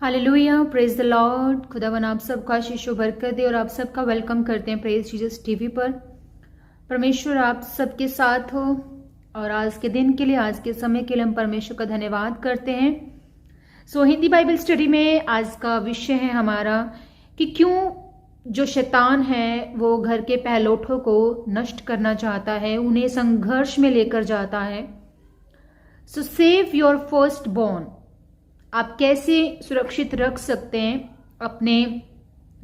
Hallelujah, praise the Lord. खुदावन आप सबका आशीष व बरकत दे और आप सबका वेलकम करते हैं प्रेज जीसस टीवी पर। परमेश्वर आप सबके साथ हो और आज के दिन के लिए, आज के समय के लिए हम परमेश्वर का धन्यवाद करते हैं। हिंदी बाइबल स्टडी में आज का विषय है हमारा कि क्यों जो शैतान है वो घर के पहलोठों को नष्ट करना चाहता है, उन्हें संघर्ष में लेकर जाता है। Save your first born. आप कैसे सुरक्षित रख सकते हैं अपने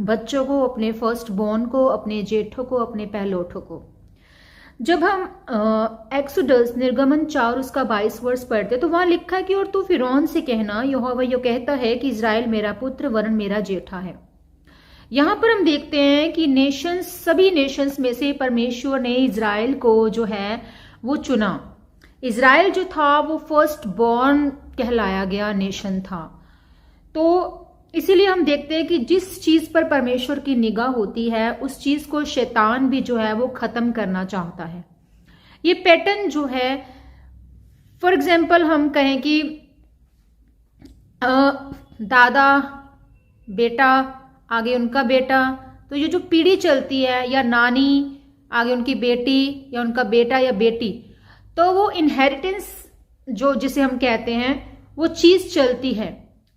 बच्चों को, अपने फर्स्ट बॉर्न को, अपने जेठों को, अपने पहलोठों को। जब हम एक्सोडस निर्गमन 4 उसका 22 वर्ष पढ़ते तो वहां लिखा है कि और तू फिरौन से कहना, यहोवा यो कहता है कि इज़राइल मेरा पुत्र वरन मेरा जेठा है। यहां पर हम देखते हैं कि नेशंस, सभी नेशंस में से परमेश्वर ने इज़राइल को जो है वो चुना। इज़राइल जो था वो फर्स्ट बॉर्न कहलाया गया नेशन था। तो इसीलिए हम देखते हैं कि जिस चीज पर परमेश्वर की निगाह होती है उस चीज को शैतान भी जो है वो खत्म करना चाहता है। ये पैटर्न जो है, फॉर एग्जाम्पल हम कहें कि दादा बेटा आगे उनका बेटा, तो ये जो पीढ़ी चलती है, या नानी आगे उनकी बेटी या उनका बेटा या बेटी, तो वो इनहेरिटेंस जो जिसे हम कहते हैं वो चीज चलती है।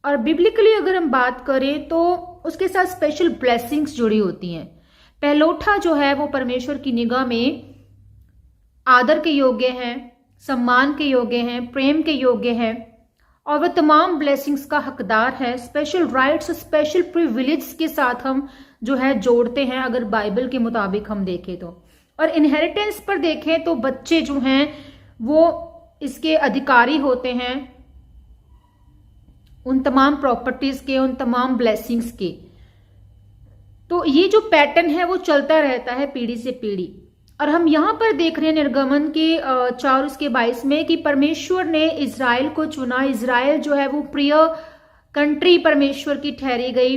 और बिब्लिकली अगर हम बात करें तो उसके साथ स्पेशल ब्लेसिंग्स जुड़ी होती हैं। पहलोठा जो है वो परमेश्वर की निगाह में आदर के योग्य है, सम्मान के योग्य है, प्रेम के योग्य है और वह तमाम ब्लेसिंग्स का हकदार है। स्पेशल राइट्स, स्पेशल प्रिविलेज के साथ हम जो है जोड़ते हैं अगर बाइबल के मुताबिक हम देखें तो। और इनहेरिटेंस पर देखें तो बच्चे जो हैं वो इसके अधिकारी होते हैं, उन तमाम प्रॉपर्टीज के, उन तमाम ब्लेसिंग्स के। तो ये जो पैटर्न है वो चलता रहता है पीढ़ी से पीढ़ी। और हम यहां पर देख रहे हैं निर्गमन के 4 उसके 22 में कि परमेश्वर ने इज़राइल को चुना। इज़राइल जो है वो प्रिय कंट्री परमेश्वर की ठहरी गई।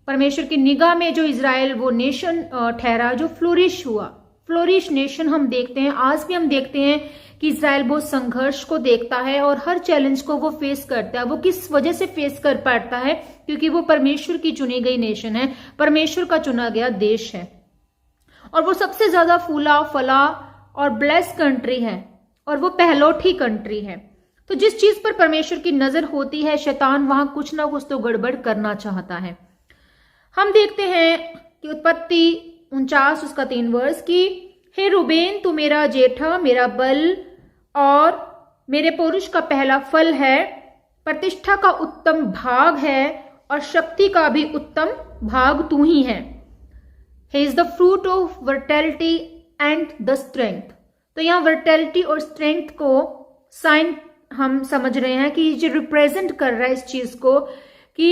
परमेश्वर की निगाह में जो इज़राइल वो नेशन ठहरा जो फ्लोरिश हुआ। फ्लोरिश नेशन हम देखते हैं, आज भी हम देखते हैं कि इज़राइल बहुत संघर्ष को देखता है और हर चैलेंज को वो फेस करता है। वो किस वजह से फेस कर पाता है? क्योंकि वो परमेश्वर की चुनी गई नेशन है, परमेश्वर का चुना गया देश है और वो सबसे ज्यादा फूला फला और ब्लेस कंट्री है और वो पहलोठी कंट्री है। तो जिस चीज पर परमेश्वर की नजर होती है, शैतान वहां कुछ ना कुछ तो गड़बड़ करना चाहता है। हम देखते हैं कि उत्पत्ति 49 उसका 3 वर्ष की, हे रूबेन तू मेरा जेठा, मेरा बल और मेरे पुरुष का पहला फल है, प्रतिष्ठा का उत्तम भाग है और शक्ति का भी उत्तम भाग तू ही है। He is the fruit of vitality and the strength। तो यहाँ वर्टैलिटी और स्ट्रेंथ को साइन हम समझ रहे हैं कि ये रिप्रेजेंट कर रहा है इस चीज को कि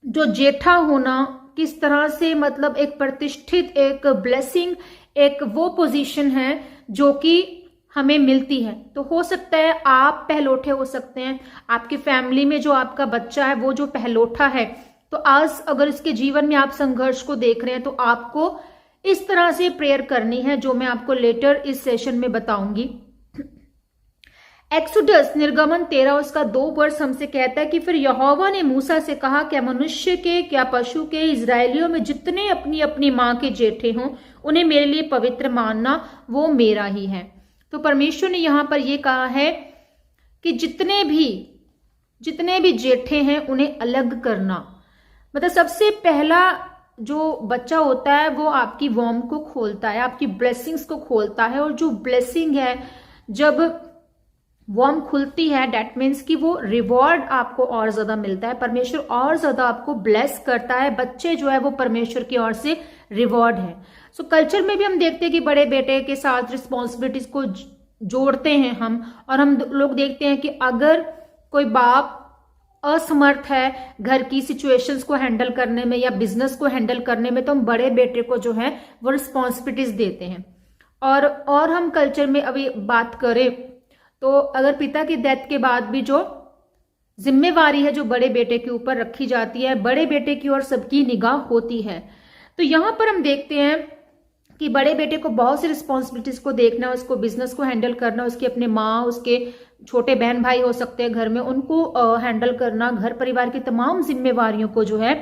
जो जेठा होना किस तरह से, मतलब एक प्रतिष्ठित, एक ब्लेसिंग, एक वो पोजीशन है जो कि हमें मिलती है। तो हो सकता है आप पहलोठे हो सकते हैं, आपकी फैमिली में जो आपका बच्चा है वो जो पहलोठा है, तो आज अगर इसके जीवन में आप संघर्ष को देख रहे हैं तो आपको इस तरह से प्रेयर करनी है जो मैं आपको लेटर इस सेशन में बताऊंगी। एक्सोडस निर्गमन 13 उसका 2 वर्ष हमसे कहता है कि फिर यहोवा ने मूसा से कहा, क्या मनुष्य के, क्या पशु के, इजरायलियों में जितने अपनी अपनी मां के जेठे हों उन्हें मेरे लिए पवित्र मानना, वो मेरा ही है। तो परमेश्वर ने यहां पर यह कहा है कि जितने भी जेठे हैं उन्हें अलग करना। मतलब सबसे पहला जो बच्चा होता है वो आपकी वॉर्म को खोलता है, आपकी ब्लेसिंग्स को खोलता है। और जो ब्लेसिंग है, जब वॉर्म खुलती है, डेट मीन्स कि वो रिवॉर्ड आपको और ज्यादा मिलता है, परमेश्वर और ज्यादा आपको ब्लेस करता है। बच्चे जो है वो परमेश्वर की ओर से रिवॉर्ड है। सो कल्चर में भी हम देखते हैं कि बड़े बेटे के साथ रिस्पॉन्सिबिलिटीज को जोड़ते हैं हम, और हम लोग देखते हैं कि अगर कोई बाप असमर्थ है घर की सिचुएशंस को हैंडल करने में या बिजनेस को हैंडल करने में, तो हम बड़े बेटे को जो है वो रिस्पॉन्सिबिलिटीज देते हैं। और हम कल्चर में अभी बात करें तो अगर पिता की डेथ के बाद भी जो जिम्मेवारी है जो बड़े बेटे के ऊपर रखी जाती है, बड़े बेटे की ओर सबकी निगाह होती है। तो यहां पर हम देखते हैं कि बड़े बेटे को बहुत सी रिस्पॉन्सिबिलिटीज को देखना, उसको बिजनेस को हैंडल करना, उसके अपने माँ, उसके छोटे बहन भाई हो सकते हैं घर में, उनको हैंडल करना, घर परिवार की तमाम जिम्मेवारियों को जो है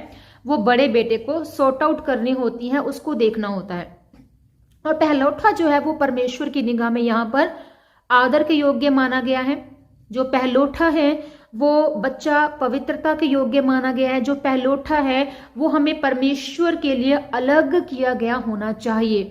वो बड़े बेटे को सॉर्ट आउट करनी होती है, उसको देखना होता है। और पहलौठा जो है वो परमेश्वर की निगाह में यहाँ पर आदर के योग्य माना गया है। जो पहलौठा है वो बच्चा पवित्रता के योग्य माना गया है। जो पहलौठा है वो हमें परमेश्वर के लिए अलग किया गया होना चाहिए।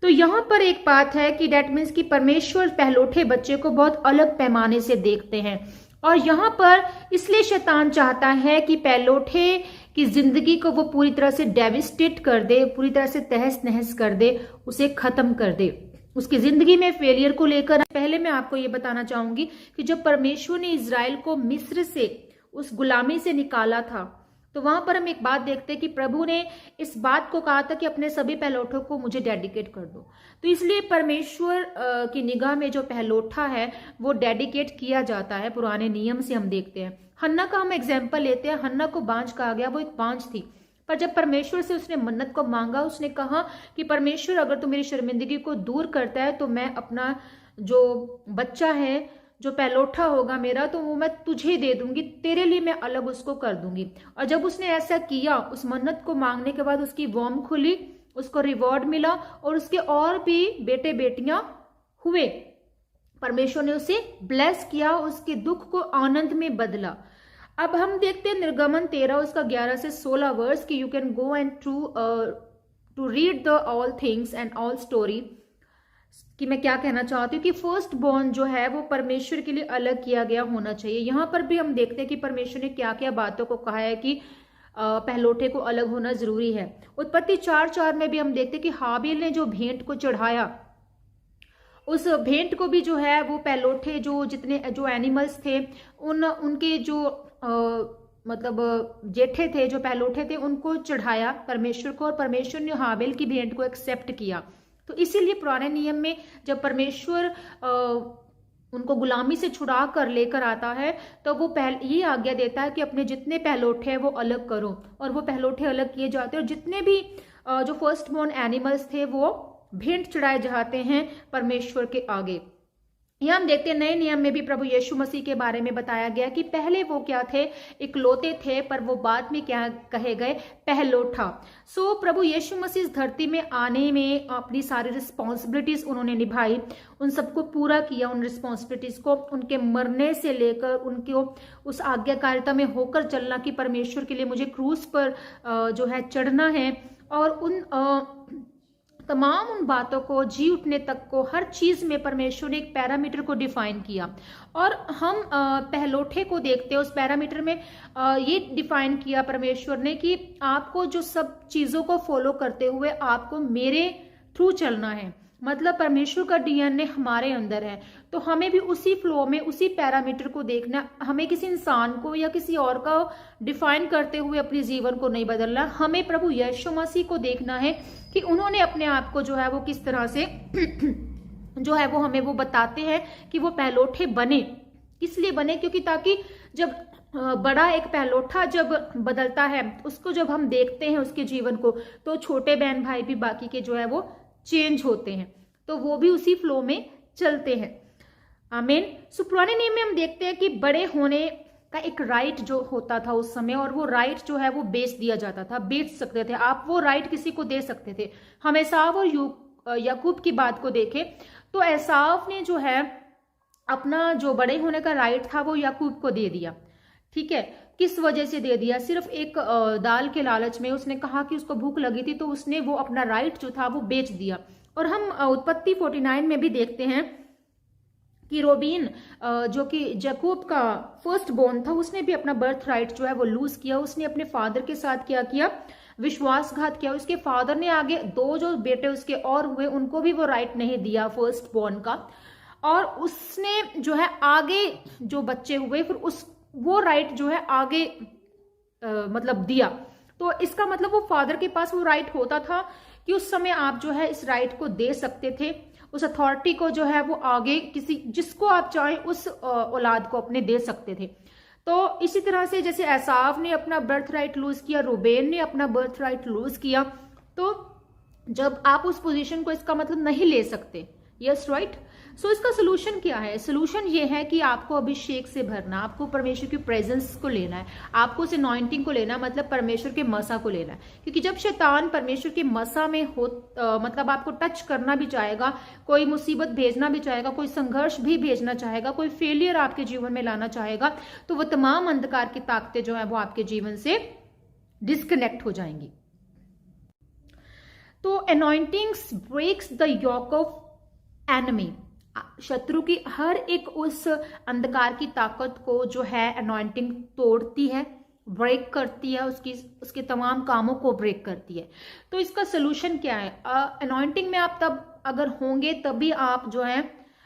तो यहाँ पर एक बात है कि डेट मीन्स कि परमेश्वर पहलौठे बच्चे को बहुत अलग पैमाने से देखते हैं। और यहाँ पर इसलिए शैतान चाहता है कि पहलौठे की जिंदगी को वो पूरी तरह से डेविस्टेट कर दे, पूरी तरह से तहस नहस कर दे, उसे खत्म कर दे, उसकी जिंदगी में फेलियर को लेकर। पहले मैं आपको ये बताना चाहूंगी कि जब परमेश्वर ने इजराइल को मिस्र से उस गुलामी से निकाला था, तो वहां पर हम एक बात देखते हैं कि प्रभु ने इस बात को कहा था कि अपने सभी पहलौठों को मुझे डेडिकेट कर दो। तो इसलिए परमेश्वर की निगाह में जो पहलौठा है वो डेडिकेट किया जाता है। पुराने नियम से हम देखते हैं। हन्ना का हम एग्जाम्पल लेते हैं। हन्ना को बांझ कहा गया, वो एक बांझ थी, पर जब परमेश्वर से उसने मन्नत को मांगा, उसने कहा कि परमेश्वर अगर तू मेरी शर्मिंदगी को दूर करता है तो मैं अपना जो बच्चा है, जो पहलौठा होगा मेरा, तो वो मैं तुझे दे दूंगी, तेरे लिए मैं अलग उसको कर दूंगी। और जब उसने ऐसा किया, उस मन्नत को मांगने के बाद उसकी वॉर्म खुली, उसको रिवॉर्ड मिला और उसके और भी बेटे बेटियां हुए। परमेश्वर ने उसे ब्लेस किया, उसके दुख को आनंद में बदला। अब हम देखते हैं निर्गमन 13 उसका 11 से 16 वर्स कि you can go and to read the all things and all story. कि मैं क्या कहना चाहती हूँ कि फर्स्ट बॉर्न जो है वो परमेश्वर के लिए अलग किया गया होना चाहिए। यहाँ पर भी हम देखते हैं कि परमेश्वर ने क्या क्या बातों को कहा है कि पहलौठे को अलग होना जरूरी है। उत्पत्ति 4:4 में भी हम देखते हैं कि हाबिल ने जो भेंट को चढ़ाया, उस भेंट को भी जो है वो पहलौठे जो एनिमल्स थे, उनके जो मतलब जेठे थे, जो पहलौठे थे, उनको चढ़ाया परमेश्वर को, और परमेश्वर ने हाबिल की भेंट को एक्सेप्ट किया। तो इसीलिए पुराने नियम में जब परमेश्वर उनको गुलामी से छुड़ा कर लेकर आता है तो वो ये आज्ञा देता है कि अपने जितने पहलौठे हैं वो अलग करो, और वो पहलौठे अलग किए जाते हैं। और जितने भी जो फर्स्ट बॉर्न एनिमल्स थे वो भेंट चढ़ाए जाते हैं परमेश्वर के आगे। यहाँ हम देखते हैं नए नियम में भी प्रभु यीशु मसीह के बारे में बताया गया कि पहले वो क्या थे, इकलौते थे, पर वो बाद में क्या कहे गए, पहलौठा। सो प्रभु यीशु मसीह इस धरती में आने में अपनी सारी रिस्पॉन्सिबिलिटीज उन्होंने निभाई, उन सबको पूरा किया, उन रिस्पॉन्सिबिलिटीज को, उनके मरने से लेकर उनको उस आज्ञाकारिता में होकर चलना कि परमेश्वर के लिए मुझे क्रूस पर जो है चढ़ना है, और उन तमाम उन बातों को, जी उठने तक को, हर चीज में परमेश्वर ने एक पैरामीटर को डिफाइन किया। और हम पहलौठे को देखते हैं, उस पैरामीटर में ये डिफाइन किया परमेश्वर ने कि आपको जो सब चीजों को फॉलो करते हुए आपको मेरे थ्रू चलना है। मतलब परमेश्वर का डीएनए हमारे अंदर है, तो हमें भी उसी फ्लो में, उसी पैरामीटर को देखना। हमें किसी इंसान को या किसी और का डिफाइन करते हुए अपने जीवन को नहीं बदलना। हमें प्रभु यीशु मसीह को देखना है कि उन्होंने अपने आप को जो है वो किस तरह से जो है वो हमें वो बताते हैं कि वो पहलौठे बने। किस लिए बने? क्योंकि ताकि जब बड़ा एक पहलौठा जब बदलता है, उसको जब हम देखते हैं उसके जीवन को, तो छोटे बहन भाई भी बाकी के जो है वो चेंज होते हैं, तो वो भी उसी फ्लो में चलते हैं। आमीन। सो पुराने नियम में हम देखते हैं कि बड़े होने का एक राइट जो होता था उस समय, और वो राइट जो है वो बेच दिया जाता था, बेच सकते थे आप, वो राइट किसी को दे सकते थे। हम एसाव और याकूब की बात को देखें तो एसाव ने जो है अपना जो बड़े होने का राइट था वो याकूब को दे दिया। ठीक है, किस वजह से दे दिया? सिर्फ एक दाल के लालच में। उसने कहा कि उसको भूख लगी थी, तो उसने वो अपना राइट जो था वो बेच दिया। और हम उत्पत्ति 49 में भी देखते हैं कि रोबीन जो कि याकूब का फर्स्ट बोर्न था, उसने भी अपना बर्थ राइट जो है वो लूज किया। उसने अपने फादर के साथ क्या किया? विश्वासघात किया। उसके फादर ने आगे दो जो बेटे उसके और हुए उनको भी वो राइट नहीं दिया फर्स्ट बोर्न का, और उसने जो है आगे जो बच्चे हुए फिर वो राइट जो है आगे मतलब दिया। तो इसका मतलब वो फादर के पास वो राइट होता था कि उस समय आप जो है इस राइट को दे सकते थे, उस अथॉरिटी को जो है वो आगे किसी जिसको आप चाहें उस औलाद को अपने दे सकते थे। तो इसी तरह से जैसे एसाव ने अपना बर्थ राइट लूज किया, रूबेन ने अपना बर्थ राइट लूज किया, तो जब आप उस पोजीशन को, इसका मतलब नहीं ले सकते। Yes right. सो इसका सोल्यूशन क्या है? सोल्यूशन ये है कि आपको अभिषेक से भरना, आपको परमेश्वर की प्रेजेंस को लेना है, आपको उस अनॉइंटिंग को लेना, मतलब परमेश्वर के मसा को लेना है। क्योंकि जब शैतान परमेश्वर के मसा में हो मतलब आपको टच करना भी चाहेगा, कोई मुसीबत भेजना भी चाहेगा, कोई संघर्ष भी भेजना चाहेगा, कोई फेलियर आपके जीवन में लाना चाहेगा, तो वो तमाम अंधकार की ताकतें जो है वो आपके जीवन से डिस्कनेक्ट हो जाएंगी। तो anointings breaks the yoke of enemy. शत्रु की हर एक उस अंधकार की ताकत को जो है अनॉइंटिंग तोड़ती है, ब्रेक करती है, उसके तमाम कामों को ब्रेक करती है। तो इसका सोल्यूशन क्या है? अनॉइंटिंग में आप तब अगर होंगे तभी आप जो है,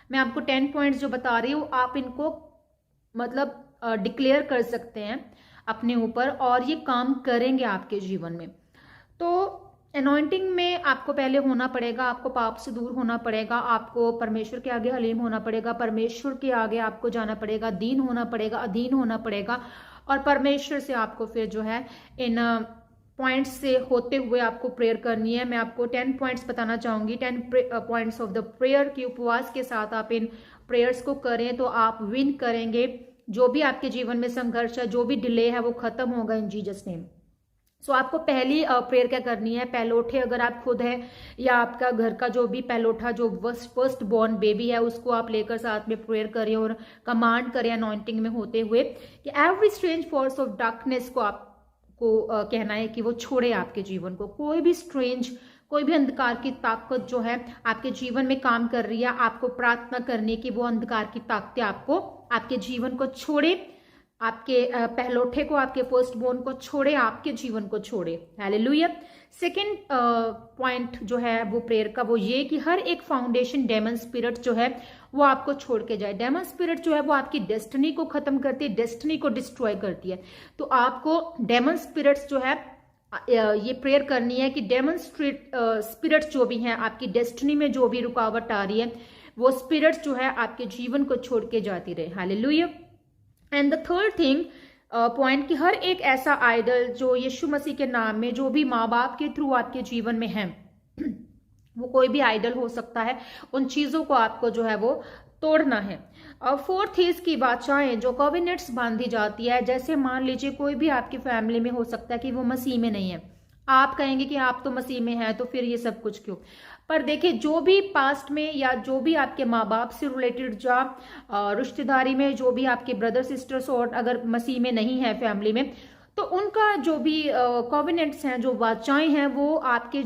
मैं आपको 10 पॉइंट्स जो बता रही हूँ, आप इनको मतलब डिक्लेयर कर सकते हैं अपने ऊपर, और ये काम करेंगे आपके जीवन में। तो अनॉइंटिंग में आपको पहले होना पड़ेगा, आपको पाप से दूर होना पड़ेगा, आपको परमेश्वर के आगे हलीम होना पड़ेगा, परमेश्वर के आगे आपको जाना पड़ेगा, दीन होना पड़ेगा, अधीन होना पड़ेगा, और परमेश्वर से आपको फिर जो है इन पॉइंट्स से होते हुए आपको प्रेयर करनी है। मैं आपको 10 पॉइंट्स बताना चाहूंगी, 10 पॉइंट्स ऑफ द प्रेयर की उपवास के साथ आप इन प्रेयर्स को करें तो आप विन करेंगे। जो भी आपके जीवन में संघर्ष है, जो भी डिले है, वो खत्म होगा इन जीसस नेम। सो आपको पहली प्रेयर क्या करनी है? पहलोठे अगर आप खुद है या आपका घर का जो भी पहलोठा, जो फर्स्ट बॉर्न बेबी है, उसको आप लेकर साथ में प्रेयर करें और कमांड करें अनॉइंटिंग में होते हुए कि every strange force of darkness को आपको कहना है कि वो छोड़े आपके जीवन को। कोई भी स्ट्रेंज, कोई भी अंधकार की ताकत जो है आपके जीवन में काम कर रही है, आपको प्रार्थना करने की वो अंधकार की ताकतें आपको आपके जीवन को छोड़े, आपके पहलोठे को, आपके फर्स्ट बोर्न को छोड़े, आपके जीवन को छोड़े। हालेलुया। सेकंड पॉइंट जो है वो प्रेयर का वो ये कि हर एक फाउंडेशन डेमन स्पिरिट जो है वो आपको छोड़ के जाए। डेमन स्पिरिट जो है वो आपकी डेस्टिनी को खत्म करती है, डेस्टिनी को डिस्ट्रॉय करती है। तो आपको डेमन स्पिरिट्स जो है ये प्रेयर करनी है कि डेमन स्पिरिट्स जो भी हैं, आपकी डेस्टिनी में जो भी रुकावट आ रही है, वो स्पिरिट्स जो है आपके जीवन को छोड़ के जाती रहे। Hallelujah. And the third thing point कि हर एक ऐसा आइडल जो यीशु मसीह के नाम में, जो भी माँ बाप के थ्रू आपके जीवन में है, वो कोई भी आइडल हो सकता है, उन चीजों को आपको जो है वो तोड़ना है। और फोर्थ इज की बाचाएं जो कॉविनेट्स बांधी जाती है, जैसे मान लीजिए कोई भी आपकी फैमिली में हो सकता है कि वो मसीह में नहीं है, आप कहेंगे कि आप तो मसीह में हैं तो फिर ये सब कुछ क्यों। पर देखिए, जो भी पास्ट में या जो भी आपके माँ बाप से रिलेटेड या रिश्तेदारी में जो भी आपके ब्रदर सिस्टर्स और अगर मसीह में नहीं है फैमिली में, तो उनका जो भी कॉविनेंट्स हैं, जो वाचाएं हैं, वो आपके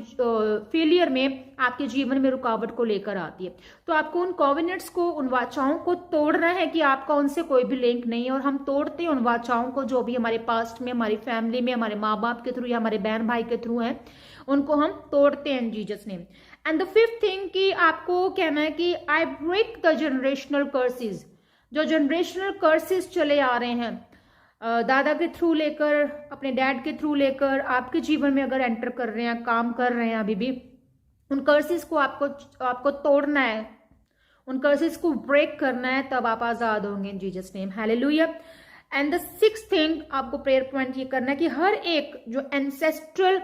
फेलियर में, आपके जीवन में रुकावट को लेकर आती है। तो आपको उन कॉविनेंट्स को, उन वाचाओं को तोड़ना है कि आपका उनसे कोई भी लिंक नहीं है। और हम तोड़ते हैं उन वाचाओं को जो भी हमारे पास्ट में, हमारी फैमिली में, हमारे माँ बाप के थ्रू या हमारे बहन भाई के थ्रू हैं, उनको हम तोड़ते हैं in Jesus name. And the fifth thing कि आपको कहना है कि I break the generational curses. जो जनरेशनल कर्सेस चले आ रहे हैं, दादा के थ्रू लेकर, अपने डैड के थ्रू लेकर आपके जीवन में अगर एंटर कर रहे हैं, काम कर रहे हैं अभी भी, उन कर्सेस को आपको तोड़ना है, उन कर्सेस को ब्रेक करना है, तब आप आजाद होंगे इन Jesus name. Hallelujah. And the sixth thing आपको प्रेयर पॉइंट ये करना है कि हर एक जो एंसेस्ट्रल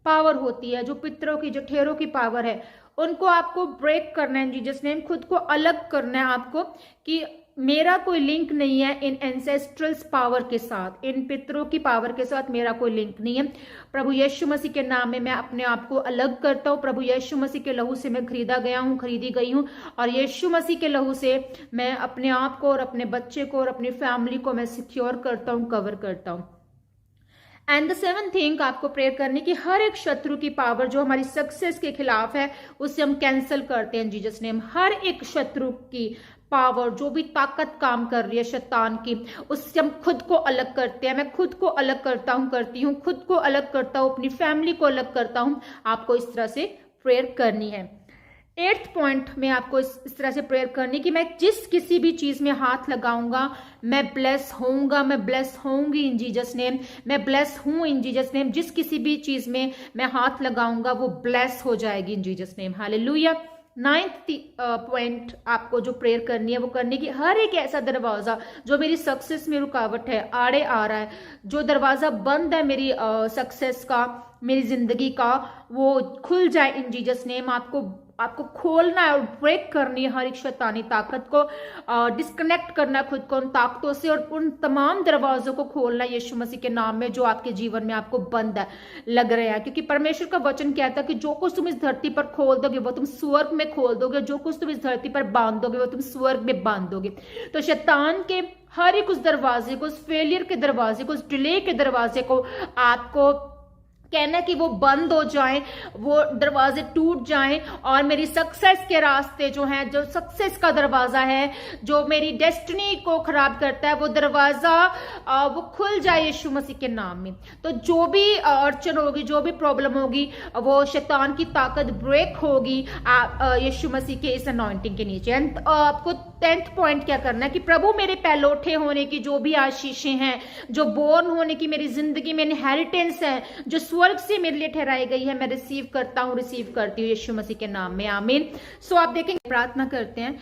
पावर होती है, जो पितरों की, जो ठेरों की पावर है, उनको आपको ब्रेक करना है जीसस नेम। खुद को अलग करना है आपको कि मेरा कोई लिंक नहीं है इन एंसेस्ट्रल्स पावर के साथ, इन पितरों की पावर के साथ मेरा कोई लिंक नहीं है। प्रभु यीशु मसीह के नाम में मैं अपने आप को अलग करता हूँ। प्रभु यीशु मसीह के लहू से मैं खरीदा गया हूँ, खरीदी गई हूँ, और यीशु मसीह के लहू से मैं अपने आप को और अपने बच्चे को और अपनी फैमिली को मैं सिक्योर करता हूँ, कवर करता हूँ। एंड द सेवन थिंग आपको प्रेयर करनी कि हर एक शत्रु की पावर जो हमारी सक्सेस के खिलाफ है, उससे हम कैंसिल करते हैं जीसस नेम। हर एक शत्रु की पावर, जो भी ताकत काम कर रही है शैतान की, उससे हम खुद को अलग करते हैं। मैं खुद को अलग करता हूं, करती हूँ, खुद को अलग करता हूँ, अपनी फैमिली को अलग करता हूं। आपको इस तरह से प्रेयर करनी है। 8th पॉइंट में आपको इस तरह से प्रेयर करनी कि मैं जिस किसी भी चीज में हाथ लगाऊंगा मैं ब्लेस होऊंगा, मैं ब्लेस होऊंगी इन जीसस नेम, मैं ब्लेस हूं इन जीसस नेम। जिस किसी भी चीज में मैं हाथ लगाऊंगा वो ब्लेस हो जाएगी इन Jesus name. Hallelujah. 9th point आपको जो प्रेयर करनी है वो करने की, हर एक ऐसा दरवाजा जो मेरी सक्सेस में रुकावट है, आड़े आ रहा है, जो दरवाजा बंद है मेरी सक्सेस का, मेरी जिंदगी का, वो खुल जाए इन जीसस नेम। आपको खोलना है और ब्रेक करनी है हर एक शैतानी ताकत को, डिस्कनेक्ट करना है खुद को उन ताकतों से, और उन तमाम दरवाजों को खोलना है यीशु मसीह के नाम में जो आपके जीवन में आपको बंद है लग रहा है। क्योंकि परमेश्वर का वचन कहता है कि जो कुछ तुम इस धरती पर खोल दोगे वो तुम स्वर्ग में खोल दोगे, जो कुछ तुम इस धरती पर बांध दोगे वो तुम स्वर्ग में बांध दोगे। तो शैतान के हर एक उस दरवाजे को, उस फेलियर के दरवाजे को, उस डिले के दरवाजे को आपको कहना कि वो बंद हो जाएं, वो दरवाजे टूट जाएं, और मेरी सक्सेस के रास्ते जो हैं, जो सक्सेस का दरवाजा है, जो मेरी डेस्टिनी को खराब करता है, वो दरवाजा वो खुल जाए यीशु मसीह के नाम में। तो जो भी अड़चन होगी, जो भी प्रॉब्लम होगी, वो शैतान की ताकत ब्रेक होगी यीशु मसीह के इस अनॉइंटिंग के नीचे। एंड आपको 10th पॉइंट क्या करना है कि प्रभु मेरे पहलौठे होने की जो भी आशीषें हैं, जो बोर्न होने की मेरी जिंदगी में इनहेरिटेंस है, जो स्वर्ग से मेरे लिए ठहराई गई है, मैं रिसीव करता हूं, रिसीव करती हूँ यीशु मसीह के नाम में, आमीन। सो आप देखेंगे, प्रार्थना करते हैं।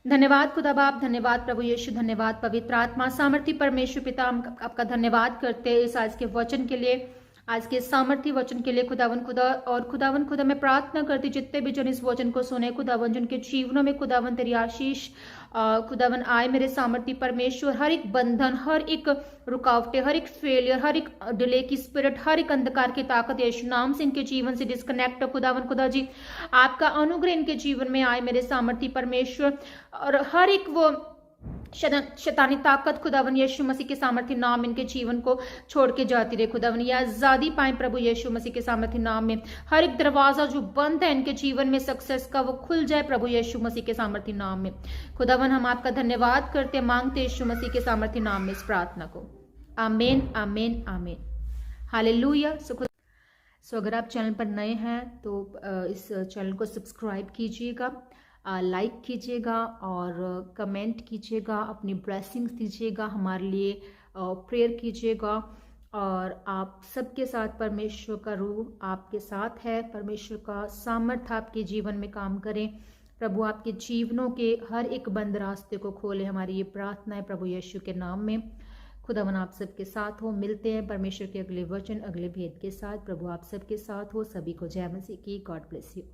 धन्यवाद खुदा बाप, धन्यवाद प्रभु यीशु, धन्यवाद पवित्र आत्मा, सामर्थी परमेश्वर पिता, हम आपका धन्यवाद करते हैं इस आज के वचन के लिए, आज के सामर्थ्य वचन के लिए खुदावन खुदा। और खुदावन खुदा मैं प्रार्थना करती जितने भी जन इस वचन को सुने खुदावन, जिनके जीवनों में खुदावन तेरी आशीष खुदावन आए मेरे सामर्थ्य परमेश्वर। हर एक बंधन, हर एक रुकावटें, हर एक फेलियर, हर एक डिले की स्पिरिट, हर एक अंधकार की ताकत यीशु नाम से इनके जीवन से डिस्कनेक्ट हो खुदावन खुदा जी। आपका अनुग्रह इनके जीवन में आए मेरे सामर्थ्य परमेश्वर, और हर एक वो शैतानी ताकत खुदावन यीशु मसीह के सामर्थ्य नाम इनके जीवन को छोड़ के जाती रहे खुदावन, या आजादी पाए प्रभु यीशु मसीह के सामर्थ्य नाम में। हर एक दरवाजा जो बंद है इनके जीवन में सक्सेस का, वो खुल जाए प्रभु यीशु मसीह के सामर्थ्य नाम में खुदावन। हम आपका धन्यवाद करते, मांगते यीशु मसीह के सामर्थ्य नाम में इस प्रार्थना को, आमीन आमीन आमीन, हालेलुया। सो अगर आप चैनल पर नए हैं तो इस चैनल को सब्सक्राइब कीजिएगा, लाइक कीजिएगा और कमेंट कीजिएगा, अपनी ब्लेसिंग्स दीजिएगा, हमारे लिए प्रेयर कीजिएगा। और आप सबके साथ परमेश्वर का रूह आपके साथ है, परमेश्वर का सामर्थ्य आपके जीवन में काम करें। प्रभु आपके जीवनों के हर एक बंद रास्ते को खोले, हमारी ये प्रार्थना है प्रभु यीशु के नाम में। खुदावन आप सबके साथ हो। मिलते हैं परमेश्वर के अगले वचन, अगले भेद के साथ। प्रभु आप सबके साथ हो। सभी को जय मसीह की। God bless you.